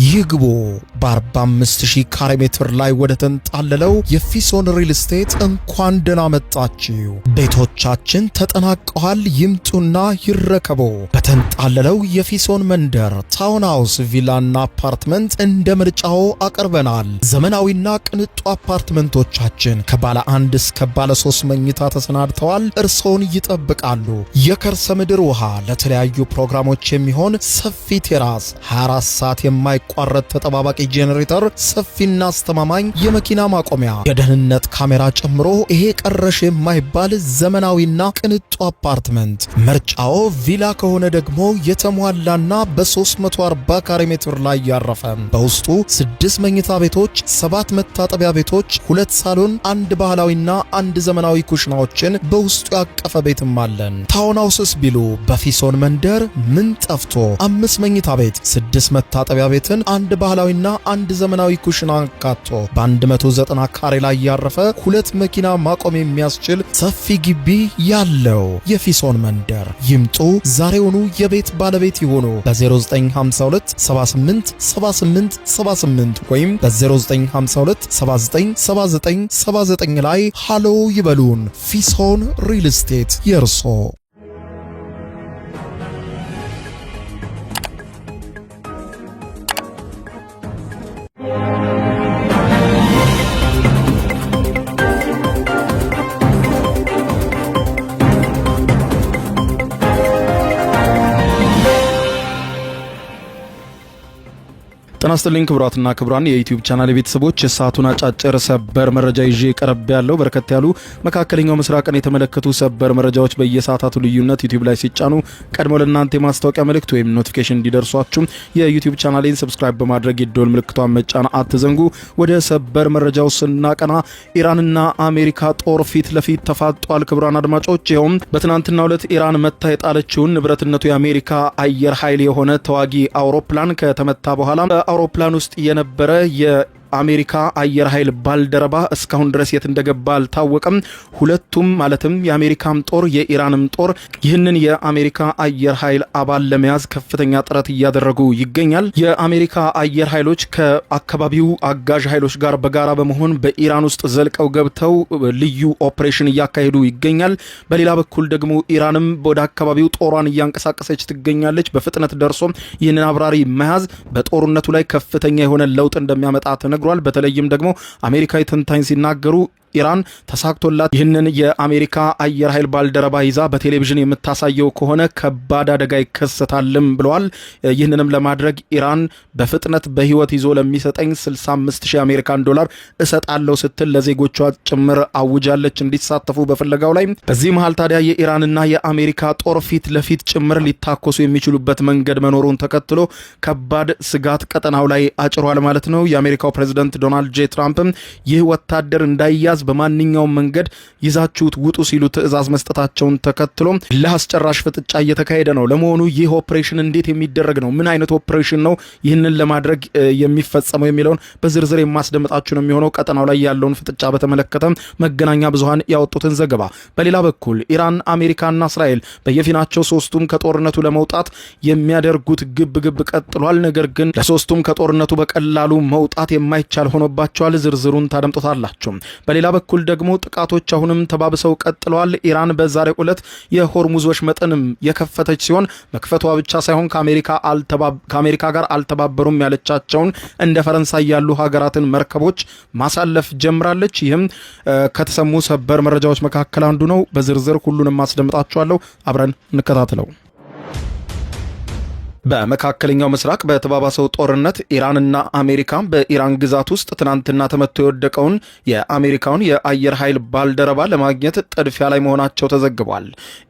ይግቡ። በ45000 ካሬ ሜትር ላይ ወደ ተንጣለለው የፊሶን ሪል ስቴት እንኳን ደህና መጣችሁ። ቤቶቻችን ተጠናቀዋል። ይምጡና ይረከቡ። በተንጣለለው የፊሶን መንደር ታውን ሃውስ፣ ቪላና አፓርትመንት እንደ ምርጫው አቀርበናል። ዘመናዊና ቅንጡ አፓርትመንቶቻችን ከባለ 1 እስከ ባለ 3 መኝታ ተሰናድተዋል። እርሶን ይጠብቃሉ። የከርሰ ምድር ውሃ፣ ለተለያዩ ፕሮግራሞች የሚሆን ሰፊ ቴራስ፣ 24 ሰዓት የማይቋረጥ ተጠባባቂ ጄኔሬተር፣ ሰፊና አስተማማኝ የመኪና ማቆሚያ፣ የደህንነት ካሜራ ጨምሮ ይሄ ቀረሽ የማይባል ዘመናዊና ቅንጡ አፓርትመንት። ምርጫው ቪላ ከሆነ ደግሞ የተሟላና በ340 ካሬ ሜትር ላይ ያረፈ በውስጡ 6 መኝታ ቤቶች፣ 7 መታጠቢያ ቤቶች፣ 2 ሳሎን፣ 1 ባህላዊና 1 ዘመናዊ ኩሽናዎችን በውስጡ ያቀፈ ቤትም አለን። ታውን ሃውስስ ቢሉ በፊሶን መንደር ምን ጠፍቶ 5 መኝታ ቤት፣ 6 መታጠቢያ ቤትን፣ 1 ባህላዊና 1 ዘመናዊ ኩሽና አካቶ በ190 ካሬ ላይ ያረፈ 2 መኪና ማቆም የሚያስችል ሰፊ ግቢ ያለው የፊሶን መንደር። ይምጡ፣ ዛሬውኑ የቤት ባለቤት ይሆኑ። በ0952 78 78 78 ወይም በ0952 79 79 79 ላይ ሃሎ ይበሉን። ፊሶን ሪል ስቴት የርሶ። ጤና ይስጥልኝ ክቡራትና ክቡራን የዩቲዩብ ቻናል ቤተሰቦች፣ የሰዓቱን አጫጭር ሰበር መረጃ ይዤ ቀርብ ያለው በርከት ያሉ መካከለኛው ምስራቅን የተመለከቱ ሰበር መረጃዎች በየሰዓታቱ ልዩነት ዩቲዩብ ላይ ሲጫኑ ቀድሞ ለእናንተ የማስታወቂያ መልእክት ወይም ኖቲፊኬሽን እንዲደርሷችሁ የዩቲዩብ ቻናሌን ሰብስክራይብ በማድረግ የደወል ምልክቷን መጫን አትዘንጉ። ወደ ሰበር መረጃው ስናቀና ኢራንና አሜሪካ ጦር ፊት ለፊት ተፋጧል። ክቡራን አድማጮች፣ ይኸውም በትናንትናው ዕለት ኢራን መታ የጣለችውን ንብረትነቱ የአሜሪካ አየር ኃይል የሆነ ተዋጊ አውሮፕላን ከተመታ በኋላ አውሮፕላን ውስጥ የነበረ የአሜሪካ አየር ኃይል ባልደረባ እስካሁን ድረስ የት እንደገባ አልታወቀም። ሁለቱም ማለትም የአሜሪካም ጦር የኢራንም ጦር ይህንን የአሜሪካ አየር ኃይል አባል ለመያዝ ከፍተኛ ጥረት እያደረጉ ይገኛል። የአሜሪካ አየር ኃይሎች ከአካባቢው አጋዥ ኃይሎች ጋር በጋራ በመሆን በኢራን ውስጥ ዘልቀው ገብተው ልዩ ኦፕሬሽን እያካሄዱ ይገኛል። በሌላ በኩል ደግሞ ኢራንም ወደ አካባቢው ጦሯን እያንቀሳቀሰች ትገኛለች። በፍጥነት ደርሶ ይህንን አብራሪ መያዝ በጦርነቱ ላይ ከፍተኛ የሆነ ለውጥ እንደሚያመጣ ተነግሯል። በተለይም ደግሞ አሜሪካዊ ተንታኝ ሲናገሩ ኢራን ተሳክቶላት ይህንን የአሜሪካ አየር ኃይል ባልደረባ ይዛ በቴሌቪዥን የምታሳየው ከሆነ ከባድ አደጋ ይከሰታልም ብለዋል። ይህንንም ለማድረግ ኢራን በፍጥነት በህይወት ይዞ ለሚሰጠኝ 65000 አሜሪካን ዶላር እሰጣለሁ ስትል ለዜጎቿ ጭምር አውጃለች እንዲሳተፉ በፍለጋው ላይ። በዚህ መሃል ታዲያ የኢራንና የአሜሪካ ጦር ፊት ለፊት ጭምር ሊታኮሱ የሚችሉበት መንገድ መኖሩን ተከትሎ ከባድ ስጋት ቀጠናው ላይ አጭሯል ማለት ነው። የአሜሪካው ፕሬዝዳንት ዶናልድ ጄ ትራምፕ ይህ ወታደር እንዳይያዝ በማንኛውም መንገድ ይዛችሁት ውጡ ሲሉ ትዕዛዝ መስጠታቸውን ተከትሎ ለአስጨራሽ ፍጥጫ እየተካሄደ ነው። ለመሆኑ ይህ ኦፕሬሽን እንዴት የሚደረግ ነው? ምን አይነት ኦፕሬሽን ነው ይህንን ለማድረግ የሚፈጸመው የሚለውን በዝርዝር የማስደምጣችሁ ነው የሚሆነው። ቀጠናው ላይ ያለውን ፍጥጫ በተመለከተ መገናኛ ብዙሃን ያወጡትን ዘገባ። በሌላ በኩል ኢራን፣ አሜሪካና እስራኤል በየፊናቸው ሶስቱም ከጦርነቱ ለመውጣት የሚያደርጉት ግብ ቀጥሏል። ነገር ግን ለሶስቱም ከጦርነቱ በቀላሉ መውጣት የማይቻል ሆኖባቸዋል። ዝርዝሩን ታደምጡታላችሁ። በሌላ በኩል ደግሞ ጥቃቶች አሁንም ተባብሰው ቀጥለዋል። ኢራን በዛሬው ዕለት የሆርሙዝ ወሽመጥንም የከፈተች ሲሆን መክፈቷ ብቻ ሳይሆን ከአሜሪካ ጋር አልተባበሩም ያለቻቸውን እንደ ፈረንሳይ ያሉ ሀገራትን መርከቦች ማሳለፍ ጀምራለች። ይህም ከተሰሙ ሰበር መረጃዎች መካከል አንዱ ነው። በዝርዝር ሁሉንም ማስደምጣችኋለሁ። አብረን እንከታተለው። በመካከለኛው ምስራቅ በተባባሰው ጦርነት ኢራንና አሜሪካ በኢራን ግዛት ውስጥ ትናንትና ተመቶ የወደቀውን የአሜሪካውን የአየር ኃይል ባልደረባ ለማግኘት ጥድፊያ ላይ መሆናቸው ተዘግቧል።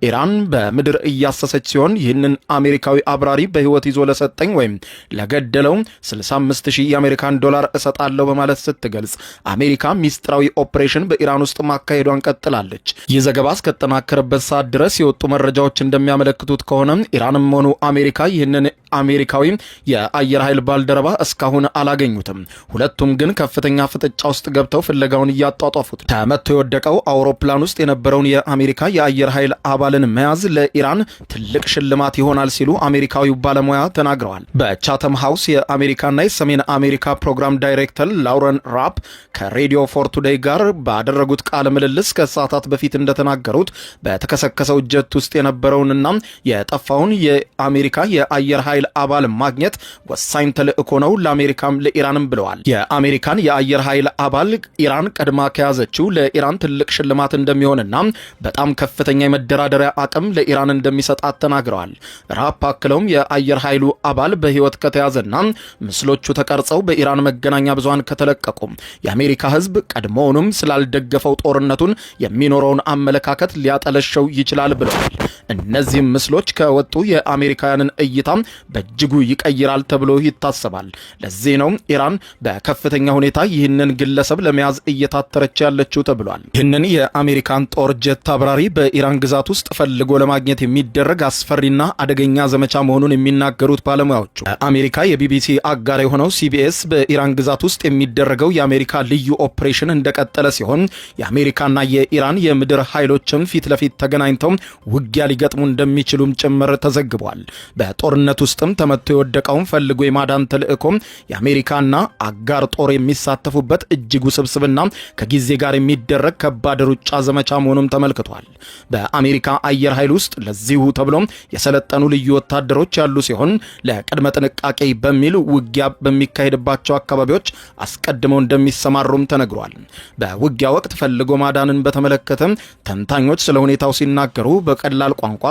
ኢራን በምድር እያሰሰች ሲሆን ይህንን አሜሪካዊ አብራሪ በህይወት ይዞ ለሰጠኝ ወይም ለገደለው 65000 የአሜሪካን ዶላር እሰጣለሁ በማለት ስትገልጽ፣ አሜሪካ ሚስጥራዊ ኦፕሬሽን በኢራን ውስጥ ማካሄዷን ቀጥላለች። ይህ ዘገባ እስከተጠናከረበት ሰዓት ድረስ የወጡ መረጃዎች እንደሚያመለክቱት ከሆነ ኢራንም ሆኑ አሜሪካ ይህንን አሜሪካዊ የአየር ኃይል ባልደረባ እስካሁን አላገኙትም። ሁለቱም ግን ከፍተኛ ፍጥጫ ውስጥ ገብተው ፍለጋውን እያጧጧፉት። ተመቶ የወደቀው አውሮፕላን ውስጥ የነበረውን የአሜሪካ የአየር ኃይል አባልን መያዝ ለኢራን ትልቅ ሽልማት ይሆናል ሲሉ አሜሪካዊው ባለሙያ ተናግረዋል። በቻተም ሃውስ የአሜሪካና የሰሜን አሜሪካ ፕሮግራም ዳይሬክተር ላውረን ራፕ ከሬዲዮ ፎር ቱዴይ ጋር ባደረጉት ቃለ ምልልስ ከሰዓታት በፊት እንደተናገሩት በተከሰከሰው ጀት ውስጥ የነበረውንና የጠፋውን የአሜሪካ የአየር ኃይል አባል ማግኘት ወሳኝ ተልእኮ ነው ለአሜሪካም ለኢራንም ብለዋል። የአሜሪካን የአየር ኃይል አባል ኢራን ቀድማ ከያዘችው ለኢራን ትልቅ ሽልማት እንደሚሆንና በጣም ከፍተኛ የመደራደሪያ አቅም ለኢራን እንደሚሰጣት ተናግረዋል። ራፕ አክለውም የአየር ኃይሉ አባል በህይወት ከተያዘና ምስሎቹ ተቀርጸው በኢራን መገናኛ ብዙሃን ከተለቀቁ የአሜሪካ ህዝብ ቀድሞውንም ስላልደገፈው ጦርነቱን የሚኖረውን አመለካከት ሊያጠለሸው ይችላል ብለዋል። እነዚህም ምስሎች ከወጡ የአሜሪካውያንን እይታ በእጅጉ ይቀይራል ተብሎ ይታሰባል። ለዚህ ነው ኢራን በከፍተኛ ሁኔታ ይህንን ግለሰብ ለመያዝ እየታተረች ያለችው ተብሏል። ይህንን የአሜሪካን ጦር ጀት አብራሪ በኢራን ግዛት ውስጥ ፈልጎ ለማግኘት የሚደረግ አስፈሪና አደገኛ ዘመቻ መሆኑን የሚናገሩት ባለሙያዎቹ አሜሪካ የቢቢሲ አጋር የሆነው ሲቢኤስ በኢራን ግዛት ውስጥ የሚደረገው የአሜሪካ ልዩ ኦፕሬሽን እንደቀጠለ ሲሆን የአሜሪካና የኢራን የምድር ኃይሎችም ፊት ለፊት ተገናኝተው ውጊያ ሊገጥሙ እንደሚችሉም ጭምር ተዘግቧል። በጦርነት ውስጥም ተመቶ የወደቀውን ፈልጎ የማዳን ተልእኮም የአሜሪካና አጋር ጦር የሚሳተፉበት እጅግ ውስብስብና ከጊዜ ጋር የሚደረግ ከባድ ሩጫ ዘመቻ መሆኑም ተመልክቷል። በአሜሪካ አየር ኃይል ውስጥ ለዚሁ ተብሎም የሰለጠኑ ልዩ ወታደሮች ያሉ ሲሆን ለቅድመ ጥንቃቄ በሚል ውጊያ በሚካሄድባቸው አካባቢዎች አስቀድመው እንደሚሰማሩም ተነግሯል። በውጊያ ወቅት ፈልጎ ማዳንን በተመለከተ ተንታኞች ስለ ሁኔታው ሲናገሩ በቀላል ቋንቋ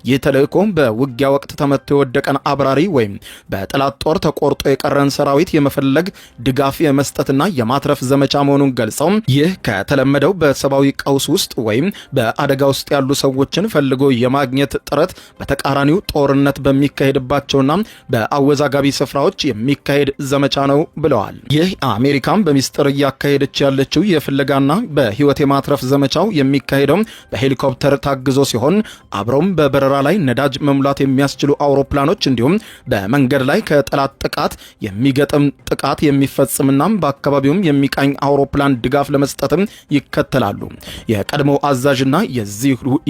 ይህ ተልእኮ በውጊያ ወቅት ተመቶ የወደቀን አብራሪ ወይም በጠላት ጦር ተቆርጦ የቀረን ሰራዊት የመፈለግ ድጋፍ የመስጠትና የማትረፍ ዘመቻ መሆኑን ገልጸው ይህ ከተለመደው በሰብአዊ ቀውስ ውስጥ ወይም በአደጋ ውስጥ ያሉ ሰዎችን ፈልጎ የማግኘት ጥረት በተቃራኒው ጦርነት በሚካሄድባቸውና በአወዛጋቢ ስፍራዎች የሚካሄድ ዘመቻ ነው ብለዋል። ይህ አሜሪካን በሚስጥር እያካሄደች ያለችው የፍለጋና በህይወት የማትረፍ ዘመቻው የሚካሄደው በሄሊኮፕተር ታግዞ ሲሆን አብረውም በበረራ ላይ ነዳጅ መሙላት የሚያስችሉ አውሮፕላኖች እንዲሁም በመንገድ ላይ ከጠላት ጥቃት የሚገጥም ጥቃት የሚፈጽምና በአካባቢውም የሚቃኝ አውሮፕላን ድጋፍ ለመስጠትም ይከተላሉ። የቀድሞው አዛዥና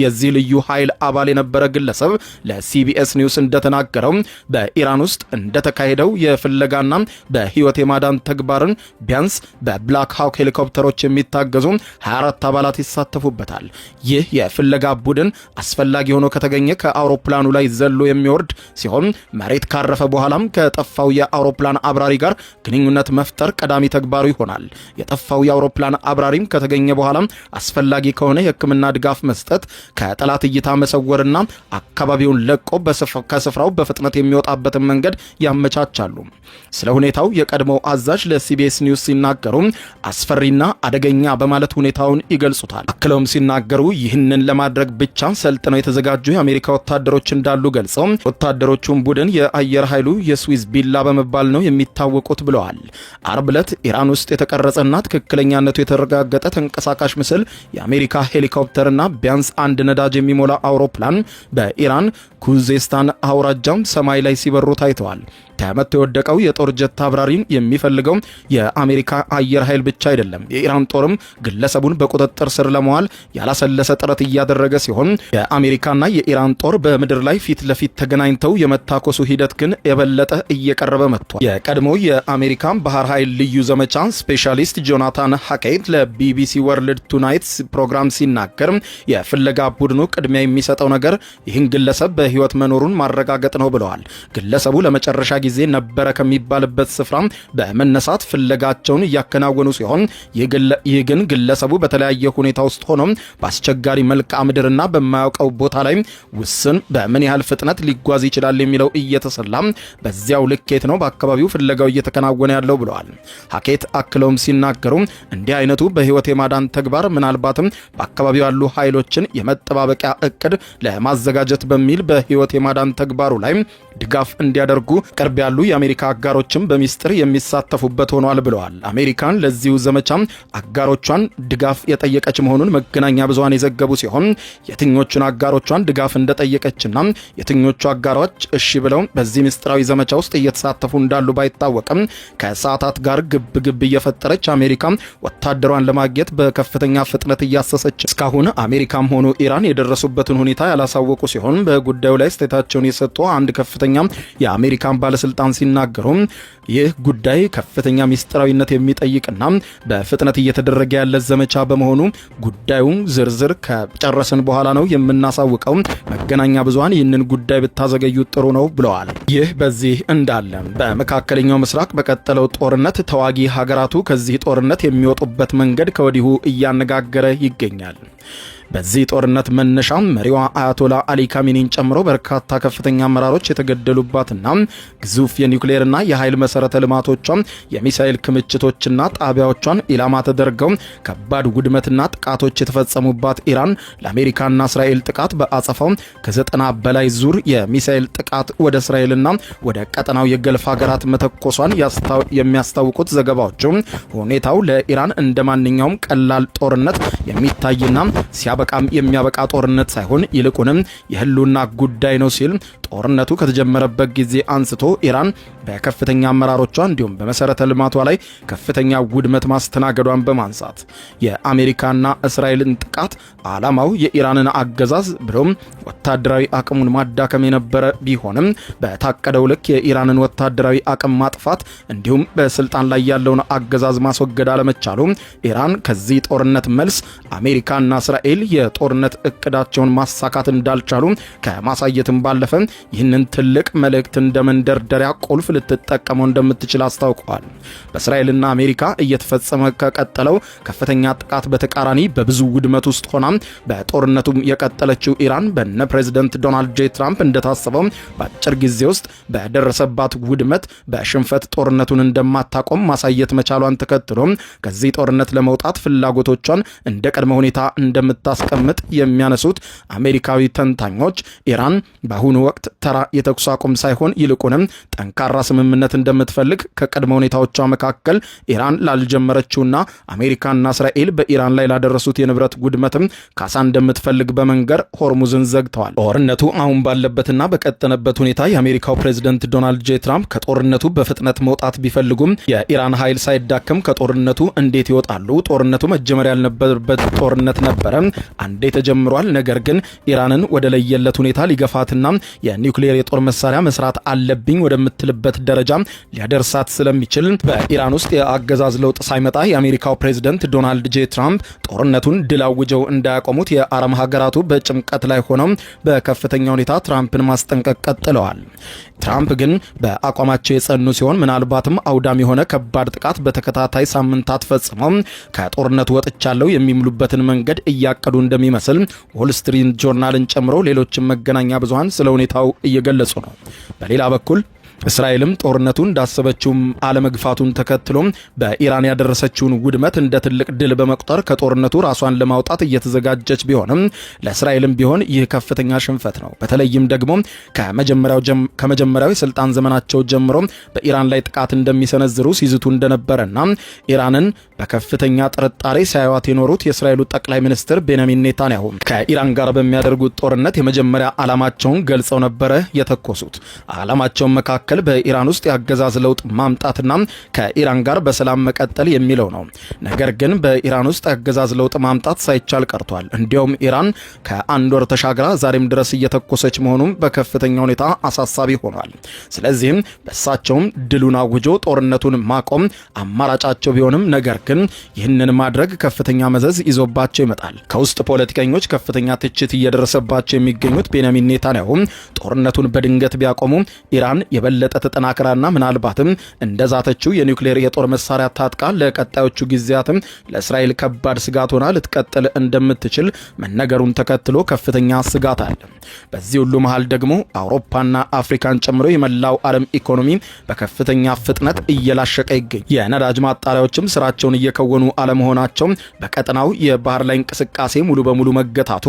የዚህ ልዩ ኃይል አባል የነበረ ግለሰብ ለሲቢኤስ ኒውስ እንደተናገረው በኢራን ውስጥ እንደተካሄደው የፍለጋና በህይወት የማዳን ተግባርን ቢያንስ በብላክ ሃውክ ሄሊኮፕተሮች የሚታገዙ 24 አባላት ይሳተፉበታል። ይህ የፍለጋ ቡድን አስፈላጊ ሆኖ ከተገኘ ከአውሮፕላኑ ላይ ዘሎ የሚወርድ ሲሆን መሬት ካረፈ በኋላም ከጠፋው የአውሮፕላን አብራሪ ጋር ግንኙነት መፍጠር ቀዳሚ ተግባሩ ይሆናል። የጠፋው የአውሮፕላን አብራሪም ከተገኘ በኋላም አስፈላጊ ከሆነ የሕክምና ድጋፍ መስጠት፣ ከጠላት እይታ መሰወርና አካባቢውን ለቆ ከስፍራው በፍጥነት የሚወጣበትን መንገድ ያመቻቻሉ። ስለ ሁኔታው የቀድሞው አዛዥ ለሲቢኤስ ኒውስ ሲናገሩ አስፈሪና አደገኛ በማለት ሁኔታውን ይገልጹታል። አክለውም ሲናገሩ ይህንን ለማድረግ ብቻ ሰልጥነው የተዘጋጁ የአሜሪካ ወታደሮች እንዳሉ ገልጸው ወታደሮቹን ቡድን የአየር ኃይሉ የስዊዝ ቢላ በመባል ነው የሚታወቁት ብለዋል። አርብ ዕለት ኢራን ውስጥ የተቀረጸና ትክክለኛነቱ የተረጋገጠ ተንቀሳቃሽ ምስል የአሜሪካ ሄሊኮፕተርና ቢያንስ አንድ ነዳጅ የሚሞላ አውሮፕላን በኢራን ኩዜስታን አውራጃም ሰማይ ላይ ሲበሩ ታይተዋል። ተመቶ የወደቀው የጦር ጀት አብራሪን የሚፈልገው የአሜሪካ አየር ኃይል ብቻ አይደለም። የኢራን ጦርም ግለሰቡን በቁጥጥር ስር ለመዋል ያላሰለሰ ጥረት እያደረገ ሲሆን የአሜሪካና የኢራን ጦር በምድር ላይ ፊት ለፊት ተገናኝተው የመታኮሱ ሂደት ግን የበለጠ እየቀረበ መጥቷል። የቀድሞ የአሜሪካ ባህር ኃይል ልዩ ዘመቻ ስፔሻሊስት ጆናታን ሃኬት ለቢቢሲ ወርልድ ቱናይት ፕሮግራም ሲናገር የፍለጋ ቡድኑ ቅድሚያ የሚሰጠው ነገር ይህን ግለሰብ በህይወት መኖሩን ማረጋገጥ ነው ብለዋል። ግለሰቡ ለመጨረሻ ጊዜ ነበረ ከሚባልበት ስፍራ በመነሳት ፍለጋቸውን እያከናወኑ ሲሆን ይህ ግን ግለሰቡ በተለያየ ሁኔታ ውስጥ ሆኖ በአስቸጋሪ መልክዓ ምድርና በማያውቀው ቦታ ላይ ውስን በምን ያህል ፍጥነት ሊጓዝ ይችላል የሚለው እየተሰላ በዚያው ልኬት ነው በአካባቢው ፍለጋው እየተከናወነ ያለው ብለዋል። ሃኬት አክለውም ሲናገሩ እንዲህ አይነቱ በህይወት የማዳን ተግባር ምናልባትም በአካባቢው ያሉ ኃይሎችን የመጠባበቂያ እቅድ ለማዘጋጀት በሚል በህይወት የማዳን ተግባሩ ላይ ድጋፍ እንዲያደርጉ ቅርብ ያሉ የአሜሪካ አጋሮችም በሚስጥር የሚሳተፉበት ሆኗል ብለዋል። አሜሪካን ለዚሁ ዘመቻ አጋሮቿን ድጋፍ የጠየቀች መሆኑን መገናኛ ብዙሃን የዘገቡ ሲሆን የትኞቹን አጋሮቿን ድጋፍ እንደጠየቀችና የትኞቹ አጋሮች እሺ ብለው በዚህ ሚስጥራዊ ዘመቻ ውስጥ እየተሳተፉ እንዳሉ ባይታወቅም ከሰዓታት ጋር ግብ እየፈጠረች አሜሪካ ወታደሯን ለማግኘት በከፍተኛ ፍጥነት እያሰሰች እስካሁን አሜሪካም ሆኑ ኢራን የደረሱበትን ሁኔታ ያላሳወቁ ሲሆን በጉዳዩ ላይ ስቴታቸውን የሰጡ አንድ ከፍተኛ የአሜሪካን ባለስልጣን ሲናገሩ ይህ ጉዳይ ከፍተኛ ሚስጥራዊነት የሚጠይቅና በፍጥነት እየተደረገ ያለ ዘመቻ በመሆኑ ጉዳዩ ዝርዝር ከጨረስን በኋላ ነው የምናሳውቀው። መገናኛ ብዙሃን ይህንን ጉዳይ ብታዘገዩ ጥሩ ነው ብለዋል። ይህ በዚህ እንዳለ በመካከለኛው ምስራቅ በቀጠለው ጦርነት ተዋጊ ሀገራቱ ከዚህ ጦርነት የሚወጡበት መንገድ ከወዲሁ እያነጋገረ ይገኛል። በዚህ ጦርነት መነሻ መሪዋ አያቶላ አሊ ካሚኒን ጨምሮ በርካታ ከፍተኛ አመራሮች የተገደሉባትና ግዙፍ የኒውክሌርና የኃይል መሰረተ ልማቶቿ የሚሳኤል ክምችቶችና ጣቢያዎቿን ኢላማ ተደርገው ከባድ ውድመትና ጥቃቶች የተፈጸሙባት ኢራን ለአሜሪካና እስራኤል ጥቃት በአጸፋው ከ90 በላይ ዙር የሚሳኤል ጥቃት ወደ እስራኤልና ወደ ቀጠናው የገልፍ ሀገራት መተኮሷን የሚያስታውቁት ዘገባዎች ሁኔታው ለኢራን እንደ ማንኛውም ቀላል ጦርነት የሚታይና በቃም የሚያበቃ ጦርነት ሳይሆን ይልቁንም የህልውና ጉዳይ ነው ሲል ጦርነቱ ከተጀመረበት ጊዜ አንስቶ ኢራን በከፍተኛ አመራሮቿ እንዲሁም በመሰረተ ልማቷ ላይ ከፍተኛ ውድመት ማስተናገዷን በማንሳት የአሜሪካና እስራኤልን ጥቃት ዓላማው የኢራንን አገዛዝ ብሎም ወታደራዊ አቅሙን ማዳከም የነበረ ቢሆንም በታቀደው ልክ የኢራንን ወታደራዊ አቅም ማጥፋት እንዲሁም በስልጣን ላይ ያለውን አገዛዝ ማስወገድ አለመቻሉ ኢራን ከዚህ ጦርነት መልስ አሜሪካና እስራኤል የጦርነት እቅዳቸውን ማሳካት እንዳልቻሉ ከማሳየትም ባለፈ ይህንን ትልቅ መልእክት እንደ መንደርደሪያ ቁልፍ ልትጠቀመው እንደምትችል አስታውቀዋል። በእስራኤልና አሜሪካ እየተፈጸመ ከቀጠለው ከፍተኛ ጥቃት በተቃራኒ በብዙ ውድመት ውስጥ ሆና በጦርነቱ የቀጠለችው ኢራን በነ ፕሬዝዳንት ዶናልድ ጄ ትራምፕ እንደታሰበው በአጭር ጊዜ ውስጥ በደረሰባት ውድመት በሽንፈት ጦርነቱን እንደማታቆም ማሳየት መቻሏን ተከትሎ ከዚህ ጦርነት ለመውጣት ፍላጎቶቿን እንደ ቅድመ ሁኔታ እንደምታስቀምጥ የሚያነሱት አሜሪካዊ ተንታኞች ኢራን በአሁኑ ወቅት ተራ የተኩስ አቁም ሳይሆን ይልቁንም ጠንካራ ስምምነት እንደምትፈልግ ከቅድመ ሁኔታዎቿ መካከል ኢራን ላልጀመረችውና አሜሪካና እስራኤል በኢራን ላይ ላደረሱት የንብረት ውድመትም ካሳ እንደምትፈልግ በመንገር ሆርሙዝን ዘግተዋል። ጦርነቱ አሁን ባለበትና በቀጠነበት ሁኔታ የአሜሪካው ፕሬዝዳንት ዶናልድ ጄ ትራምፕ ከጦርነቱ በፍጥነት መውጣት ቢፈልጉም የኢራን ኃይል ሳይዳከም ከጦርነቱ እንዴት ይወጣሉ? ጦርነቱ መጀመር ያልነበረበት ጦርነት ነበረ፣ አንዴ ተጀምሯል። ነገር ግን ኢራንን ወደ ለየለት ሁኔታ ሊገፋትና የኒውክሌር የጦር መሳሪያ መስራት አለብኝ ወደምትልበት ደረጃ ሊያደርሳት ስለሚችል በኢራን ውስጥ የአገዛዝ ለውጥ ሳይመጣ የአሜሪካው ፕሬዝዳንት ዶናልድ ጄ ትራምፕ ጦርነቱን ድል አውጀው እንዳያቆሙት የአረብ ሀገራቱ በጭንቀት ላይ ሆነው በከፍተኛ ሁኔታ ትራምፕን ማስጠንቀቅ ቀጥለዋል። ትራምፕ ግን በአቋማቸው የጸኑ ሲሆን ምናልባትም አውዳሚ የሆነ ከባድ ጥቃት በተከታታይ ሳምንታት ፈጽመው ከጦርነቱ ወጥቻለሁ የሚምሉበትን መንገድ እያቀዱ እንደሚመስል ዎል ስትሪት ጆርናልን ጨምሮ ሌሎችም መገናኛ ብዙሃን ስለ ሁኔታው እየገለጹ ነው። በሌላ በኩል እስራኤልም ጦርነቱ እንዳሰበችው አለመግፋቱን ተከትሎ በኢራን ያደረሰችውን ውድመት እንደ ትልቅ ድል በመቁጠር ከጦርነቱ ራሷን ለማውጣት እየተዘጋጀች ቢሆንም ለእስራኤልም ቢሆን ይህ ከፍተኛ ሽንፈት ነው። በተለይም ደግሞ ከመጀመሪያው የስልጣን ዘመናቸው ጀምሮ በኢራን ላይ ጥቃት እንደሚሰነዝሩ ሲዝቱ እንደነበረና ኢራንን በከፍተኛ ጥርጣሬ ሲያዩት የኖሩት የእስራኤሉ ጠቅላይ ሚኒስትር ቤንያሚን ኔታንያሁ ከኢራን ጋር በሚያደርጉት ጦርነት የመጀመሪያ ዓላማቸውን ገልጸው ነበረ የተኮሱት። ዓላማቸውን መካከል በኢራን ውስጥ የአገዛዝ ለውጥ ማምጣትና ከኢራን ጋር በሰላም መቀጠል የሚለው ነው። ነገር ግን በኢራን ውስጥ የአገዛዝ ለውጥ ማምጣት ሳይቻል ቀርቷል። እንዲያውም ኢራን ከአንድ ወር ተሻግራ ዛሬም ድረስ እየተኮሰች መሆኑም በከፍተኛ ሁኔታ አሳሳቢ ሆኗል። ስለዚህም በእሳቸውም ድሉን አውጆ ጦርነቱን ማቆም አማራጫቸው ቢሆንም ነገር ግን ይህንን ማድረግ ከፍተኛ መዘዝ ይዞባቸው ይመጣል። ከውስጥ ፖለቲከኞች ከፍተኛ ትችት እየደረሰባቸው የሚገኙት ቤንያሚን ኔታንያሁ ጦርነቱን በድንገት ቢያቆሙ ኢራን የበለጠ ተጠናክራና ምናልባትም እንደዛተችው የኒውክሌር የጦር መሳሪያ ታጥቃ ለቀጣዮቹ ጊዜያትም ለእስራኤል ከባድ ስጋት ሆና ልትቀጥል እንደምትችል መነገሩን ተከትሎ ከፍተኛ ስጋት አለ። በዚህ ሁሉ መሃል ደግሞ አውሮፓና አፍሪካን ጨምሮ የመላው ዓለም ኢኮኖሚ በከፍተኛ ፍጥነት እየላሸቀ ይገኛል። የነዳጅ ማጣሪያዎችም ስራቸውን እየከወኑ አለመሆናቸው፣ በቀጠናው የባህር ላይ እንቅስቃሴ ሙሉ በሙሉ መገታቱ፣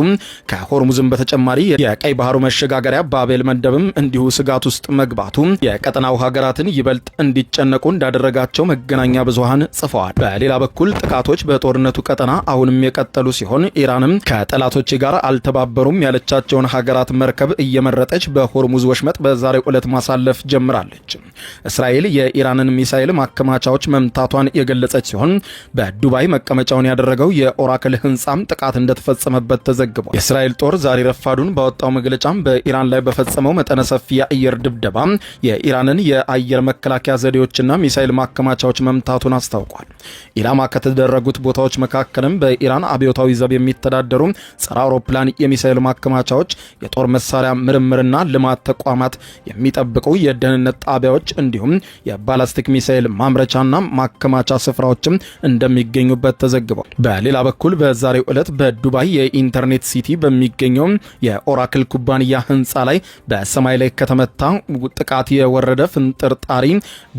ከሆርሙዝም በተጨማሪ የቀይ ባህሩ መሸጋገሪያ ባቤል መንደብም እንዲሁ ስጋት ውስጥ መግባቱ የቀጠናው ሀገራትን ይበልጥ እንዲጨነቁ እንዳደረጋቸው መገናኛ ብዙሃን ጽፈዋል። በሌላ በኩል ጥቃቶች በጦርነቱ ቀጠና አሁንም የቀጠሉ ሲሆን ኢራንም ከጠላቶች ጋር አልተባበሩም ያለቻቸውን ሀገራት መርከብ እየመረጠች በሆርሙዝ ወሽመጥ በዛሬው ዕለት ማሳለፍ ጀምራለች። እስራኤል የኢራንን ሚሳኤል ማከማቻዎች መምታቷን የገለጸች ሲሆን በዱባይ መቀመጫውን ያደረገው የኦራክል ህንጻም ጥቃት እንደተፈጸመበት ተዘግቧል። የእስራኤል ጦር ዛሬ ረፋዱን ባወጣው መግለጫም በኢራን ላይ በፈጸመው መጠነ ሰፊ የአየር ድብደባ የኢራንን የአየር መከላከያ ዘዴዎችና ሚሳኤል ማከማቻዎች መምታቱን አስታውቋል። ኢላማ ከተደረጉት ቦታዎች መካከልም በኢራን አብዮታዊ ዘብ የሚተዳደሩ ጸረ አውሮፕላን የሚሳኤል ማከማቻዎች፣ የጦር መሳሪያ ምርምርና ልማት ተቋማት የሚጠብቁ የደህንነት ጣቢያዎች እንዲሁም የባላስቲክ ሚሳኤል ማምረቻና ማከማቻ ስፍራዎችም እንደሚገኙበት ተዘግቧል። በሌላ በኩል በዛሬው ዕለት በዱባይ የኢንተርኔት ሲቲ በሚገኘው የኦራክል ኩባንያ ህንፃ ላይ በሰማይ ላይ ከተመታ ጥቃት የወረደ ፍንጥርጣሪ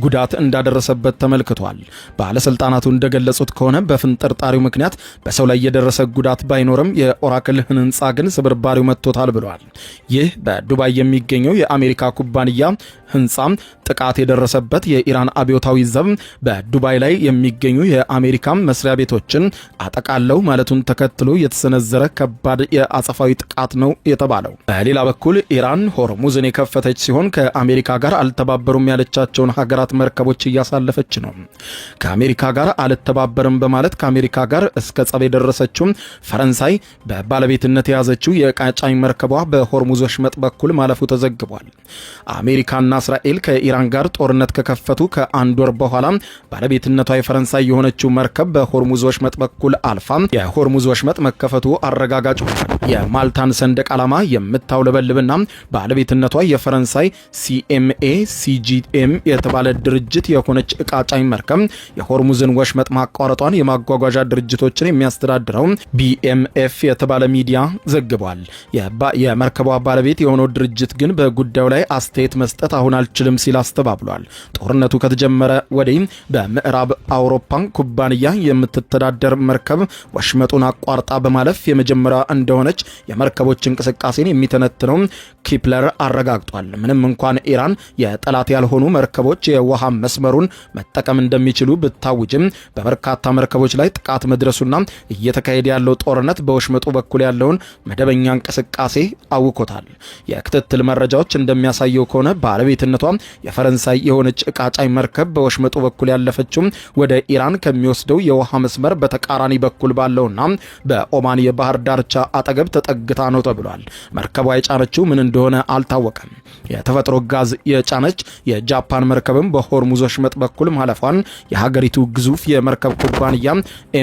ጉዳት እንዳደረሰበት ተመልክቷል። ባለስልጣናቱ እንደገለጹት ከሆነ በፍንጥርጣሪው ምክንያት በሰው ላይ የደረሰ ጉዳት ባይኖርም የኦራክል ህንፃ ግን ስብርባሪው መጥቶታል ብለዋል። ይህ በዱባይ የሚገኘው የአሜሪካ ኩባንያ ህንፃ ጥቃት የደረሰበት የኢራን አብዮታዊ ዘብ በዱባይ ላይ የሚገኙ የአሜሪካ መስሪያ ቤቶችን አጠቃለው ማለቱን ተከትሎ የተሰነዘረ ከባድ የአጸፋዊ ጥቃት ነው የተባለው። በሌላ በኩል ኢራን ሆርሙዝን የከፈተች ሲሆን ከአሜሪካ ጋር አልተባበሩም ያለቻቸውን ሀገራት መርከቦች እያሳለፈች ነው። ከአሜሪካ ጋር አልተባበርም በማለት ከአሜሪካ ጋር እስከ ጸብ የደረሰችው ፈረንሳይ በባለቤትነት የያዘችው የቃጫኝ መርከቧ በሆርሙዝ ወሽመጥ በኩል ማለፉ ተዘግቧል። አሜሪካና እስራኤል ከኢራን ጋር ጦርነት ከከፈቱ ከአንድ ወር በኋላ ባለቤትነቷ የፈረንሳይ የሆነችው መርከብ በሆርሙዝ ወሽመጥ በኩል አልፋ የሆርሙዝ ወሽመጥ መከፈቱ አረጋጋጭ ሆኗል። የማልታን ሰንደቅ ዓላማ የምታውለበልብና ባለቤትነቷ የፈረንሳይ ሲጂኤም የተባለ ድርጅት የሆነች ቃጫኝ መርከብ የሆርሙዝን ወሽመጥ ማቋረጧን የማጓጓዣ ድርጅቶችን የሚያስተዳድረው BMF የተባለ ሚዲያ ዘግቧል። የመርከቧ ባለቤት የሆነው ድርጅት ግን በጉዳዩ ላይ አስተያየት መስጠት አሁን አልችልም ሲል አስተባብሏል። ጦርነቱ ከተጀመረ ወዲህ በምዕራብ አውሮፓ ኩባንያ የምትተዳደር መርከብ ወሽመጡን አቋርጣ በማለፍ የመጀመሪያ እንደሆነች የመርከቦች እንቅስቃሴን የሚተነትነው ኪፕለር አረጋግጧል። ምንም እንኳን ኢራን የጠላት ያልሆኑ መርከቦች የውሃ መስመሩን መጠቀም እንደሚችሉ ብታውጅም በበርካታ መርከቦች ላይ ጥቃት መድረሱና እየተካሄደ ያለው ጦርነት በወሽመጡ በኩል ያለውን መደበኛ እንቅስቃሴ አውኮታል። የክትትል መረጃዎች እንደሚያሳየው ከሆነ ባለቤትነቷ የፈረንሳይ የሆነች ቃጫኝ መርከብ በወሽመጡ በኩል ያለፈችው ወደ ኢራን ከሚወስደው የውሃ መስመር በተቃራኒ በኩል ባለውና በኦማን የባህር ዳርቻ አጠገብ ተጠግታ ነው ተብሏል። መርከቧ የጫነችው ምን እንደሆነ አልታወቀም። የተፈጥሮ ጋዝ የጫነች የጃፓን መርከብም በሆርሙዝ ወሽመጥ በኩል ማለፏን የሀገሪቱ ግዙፍ የመርከብ ኩባንያ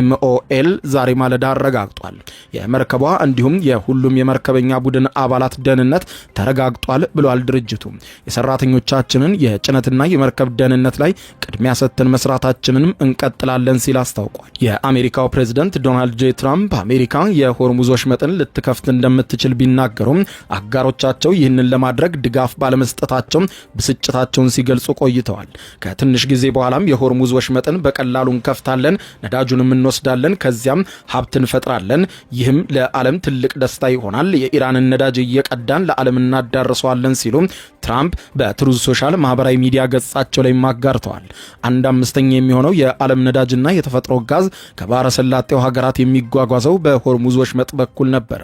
MOL ዛሬ ማለዳ አረጋግጧል። የመርከቧ እንዲሁም የሁሉም የመርከበኛ ቡድን አባላት ደህንነት ተረጋግጧል ብሏል ድርጅቱ። የሰራተኞቻችንን የጭነትና የመርከብ ደህንነት ላይ ቅድሚያ ሰጥተን መስራታችንንም እንቀጥላለን ሲል አስታውቋል። የአሜሪካው ፕሬዝዳንት ዶናልድ ጄ ትራምፕ አሜሪካ የሆርሙዝ ወሽመጥን ልትከፍት እንደምትችል ቢናገሩም አጋሮቻቸው ይህንን ለማድረግ ድጋፍ ባለመስጠታቸው ብስጭታቸውን ሲገልጹ ቆይተዋል። ከትንሽ ጊዜ በኋላም የሆርሙዝ ወሽመጥን በቀላሉ እንከፍታለን፣ ነዳጁንም እንወስዳለን፣ ከዚያም ሀብት እንፈጥራለን፣ ይህም ለዓለም ትልቅ ደስታ ይሆናል፣ የኢራንን ነዳጅ እየቀዳን ለዓለም እናዳርሰዋለን ሲሉ ትራምፕ በትሩዝ ሶሻል ማህበራዊ ሚዲያ ገጻቸው ላይ ማጋርተዋል። 1/5 የሚሆነው የዓለም ነዳጅና የተፈጥሮ ጋዝ ከባሕረ ሰላጤው ሀገራት የሚጓጓዘው በሆርሙዝ ወሽመጥ በኩል ነበረ።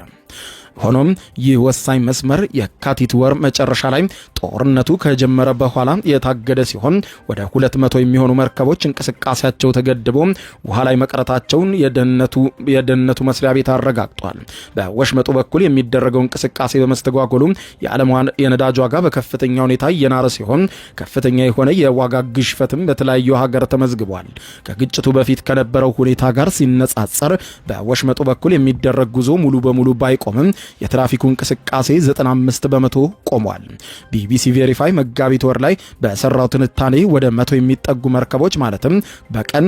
ሆኖም ይህ ወሳኝ መስመር የካቲት ወር መጨረሻ ላይ ጦርነቱ ከጀመረ በኋላ የታገደ ሲሆን ወደ 200 የሚሆኑ መርከቦች እንቅስቃሴያቸው ተገድቦ ውሃ ላይ መቅረታቸውን የደህንነቱ መስሪያ ቤት አረጋግጧል። በወሽመጡ በኩል የሚደረገው እንቅስቃሴ በመስተጓጎሉ የዓለም የነዳጅ ዋጋ በከፍተኛ ሁኔታ እየናረ ሲሆን ከፍተኛ የሆነ የዋጋ ግሽፈትም በተለያዩ ሀገር ተመዝግቧል። ከግጭቱ በፊት ከነበረው ሁኔታ ጋር ሲነጻጸር በወሽመጡ በኩል የሚደረግ ጉዞ ሙሉ በሙሉ ባይቆምም የትራፊኩ እንቅስቃሴ 95 በመቶ ቆሟል። ቢቢሲ ቬሪፋይ መጋቢት ወር ላይ በሰራው ትንታኔ ወደ 100 የሚጠጉ መርከቦች ማለትም በቀን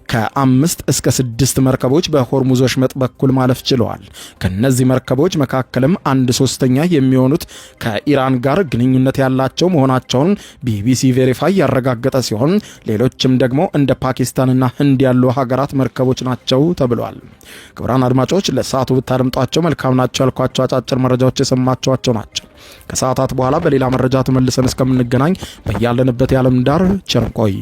ከ5 እስከ 6 መርከቦች በሆርሙዝ ወሽመጥ በኩል ማለፍ ችለዋል። ከነዚህ መርከቦች መካከልም 1/3 የሚሆኑት ከኢራን ጋር ግንኙነት ያላቸው መሆናቸውን ቢቢሲ ቬሪፋይ ያረጋገጠ ሲሆን ሌሎችም ደግሞ እንደ ፓኪስታንና ህንድ ያሉ ሀገራት መርከቦች ናቸው ተብሏል። ክቡራን አድማጮች ለሰዓቱ ብታደምጧቸው መልካም ናቸው ያልኳቸው አጫጭር መረጃዎች የሰማችኋቸው ናቸው። ከሰዓታት በኋላ በሌላ መረጃ ተመልሰን እስከምንገናኝ በያለንበት የዓለም ዳር ቸር እንቆይ።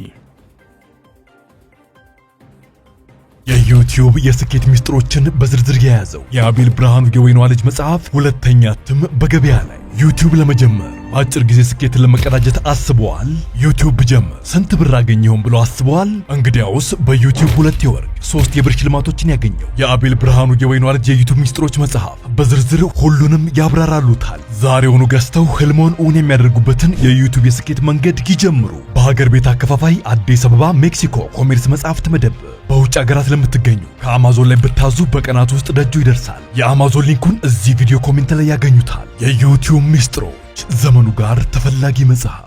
የዩቲዩብ የስኬት ሚስጥሮችን በዝርዝር የያዘው የአቤል ብርሃኑ የወይኗ ልጅ መጽሐፍ ሁለተኛ እትም በገበያ ላይ። ዩቲዩብ ለመጀመር በአጭር ጊዜ ስኬትን ለመቀዳጀት አስበዋል? ዩቲዩብ ብጀምር ስንት ብር አገኘሁም ብሎ አስበዋል? እንግዲያውስ በዩቲዩብ 2 የወርቅ 3 የብር ሽልማቶችን ያገኘው የአቤል ብርሃኑ የወይኗ ልጅ የዩቲዩብ ሚስጥሮች መጽሐፍ በዝርዝር ሁሉንም ያብራራሉታል። ዛሬውኑ ገዝተው ህልሞን እውን የሚያደርጉበትን የዩቲዩብ የስኬት መንገድ ይጀምሩ። በሀገር ቤት አከፋፋይ አዲስ አበባ ሜክሲኮ ኮሜርስ መጽሐፍት መደብር። በውጭ ሀገራት ለምትገኙ ከአማዞን ላይ ብታዙ በቀናት ውስጥ ደጁ ይደርሳል። የአማዞን ሊንኩን እዚህ ቪዲዮ ኮሜንት ላይ ያገኙታል። የዩቲዩብ ሚስጥሮች ዘመኑ ጋር ተፈላጊ መጽሐፍ።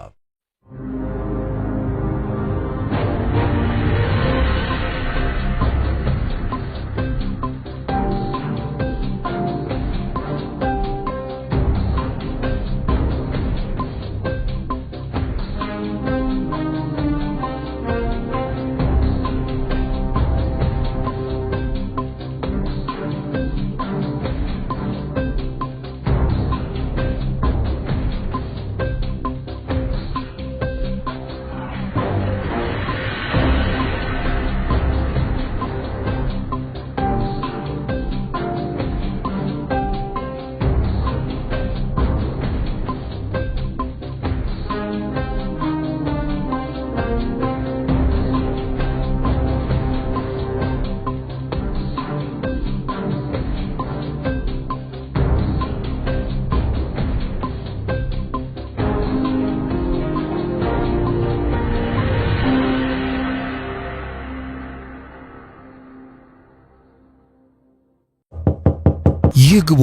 ይግቡ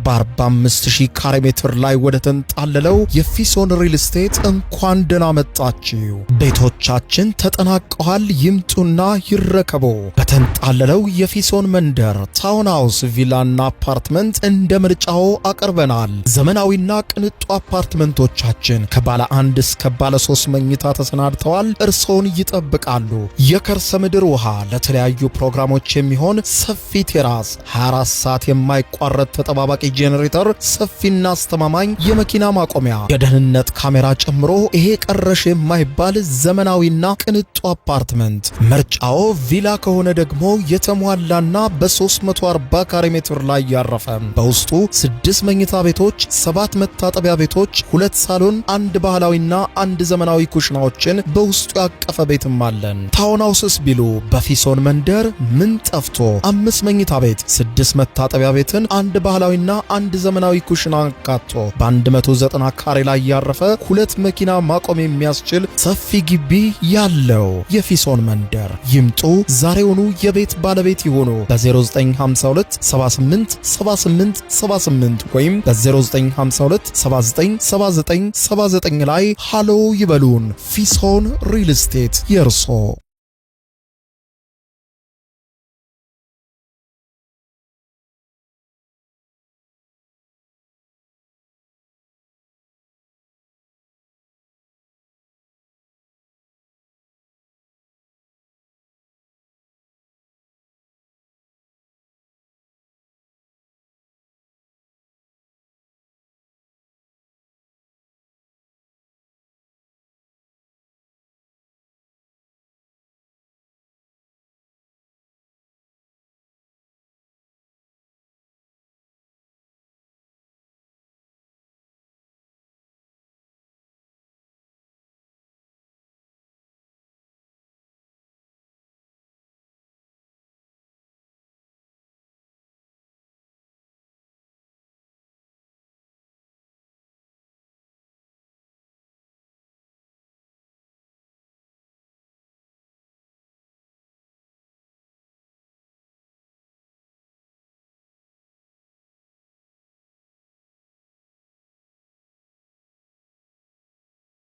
በ45000 ካሬ ሜትር ላይ ወደ ተንጣለለው የፊሶን ሪል ስቴት እንኳን ደህና መጣችሁ። ቤቶቻችን ተጠናቀዋል። ይምጡና ይረከቡ። በተንጣለለው የፊሶን መንደር ታውን ሃውስ፣ ቪላና አፓርትመንት እንደ ምርጫው አቅርበናል። ዘመናዊና ቅንጡ አፓርትመንቶቻችን ከባለ 1 እስከ ባለ 3 መኝታ ተሰናድተዋል። እርሶን ይጠብቃሉ። የከርሰ ምድር ውሃ፣ ለተለያዩ ፕሮግራሞች የሚሆን ሰፊ ቴራስ፣ 24 ሰዓት የማይቋረጥ ተጠባባቂ ጄኔሬተር፣ ሰፊና አስተማማኝ የመኪና ማቆሚያ፣ የደህንነት ካሜራ ጨምሮ ይሄ ቀረሽ የማይባል ዘመናዊና ቅንጡ አፓርትመንት። ምርጫው ቪላ ከሆነ ደግሞ የተሟላና በ340 ካሬ ሜትር ላይ ያረፈ በውስጡ 6 መኝታ ቤቶች፣ 7 መታጠቢያ ቤቶች፣ 2 ሳሎን፣ 1 ባህላዊና 1 ዘመናዊ ኩሽናዎችን በውስጡ ያቀፈ ቤትም አለን። ታውን ሃውስስ ቢሉ በፊሶን መንደር ምን ጠፍቶ 5 መኝታ ቤት፣ 6 መታጠቢያ ቤትን፣ 1 ባህላዊና 1 ዘመናዊ ኩሽና አካቶ በ190 ካሬ ላይ ያረፈ 2 መኪና ማቆም የሚያስችል ሰፊ ግቢ ያለው የፊሶን መንደር። ይምጡ፣ ዛሬውኑ የቤት ባለቤት ይሆኑ። በ0952 78 78 78 ወይም በ0952 79 79 79 ላይ ሃሎ ይበሉን። ፊሶን ሪል ስቴት የርሶ